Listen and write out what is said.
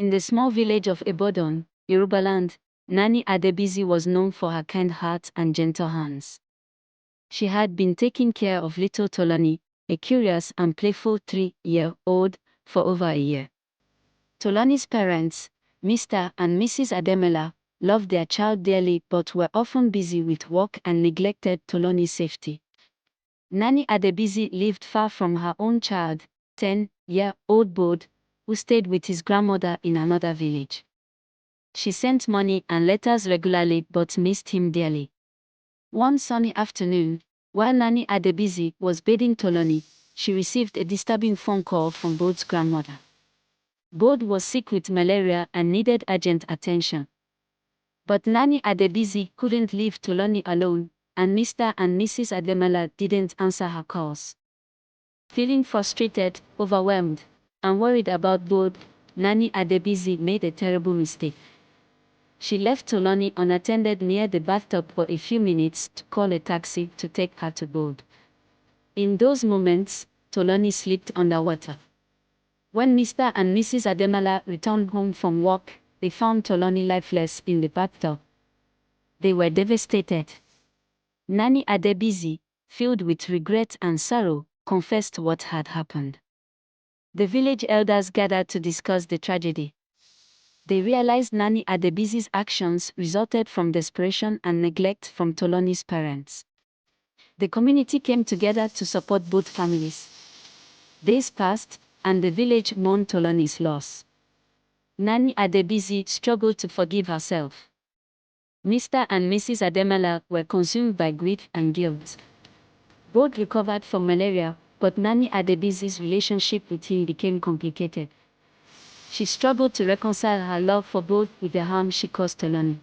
In the small village of Ibadan, Yorubaland, Nanny Adebisi was known for her kind heart and gentle hands. She had been taking care of little Tolani, a curious and playful 3-year-old, for over a year. Tolani's parents, Mr. and Mrs. Ademola, loved their child dearly but were often busy with work and neglected Tolani's safety. Nanny Adebisi lived far from her own child, 10-year-old Bode, who stayed with his grandmother in another village. She sent money and letters regularly but missed him dearly. One sunny afternoon, while Nanny Adebisi was bathing Tolani, she received a disturbing phone call from Bode's grandmother. Bode was sick with malaria and needed urgent attention. But Nanny Adebisi couldn't leave Tolani alone, and Mr. and Mrs. Ademola didn't answer her calls. Feeling frustrated, overwhelmed, and worried about Bode, Nanny Adebisi made a terrible mistake. She left Tolani unattended near the bathtub for a few minutes to call a taxi to take her to Bode. In those moments, Tolani slipped underwater. When Mr. and Mrs. Ademola returned home from work, they found Tolani lifeless in the bathtub. They were devastated. Nanny Adebisi, filled with regret and sorrow, confessed what had happened. The village elders gathered to discuss the tragedy. They realized Nanny Adebisi's actions resulted from desperation and neglect from Tolani's parents. The community came together to support both families. Days passed, and the village mourned Tolani's loss. Nanny Adebisi struggled to forgive herself. Mr. and Mrs. Ademola were consumed by grief and guilt. Both recovered from malaria, but Nanny Adebisi's relationship with him became complicated. She struggled to reconcile her love for both with the harm she caused Tolani.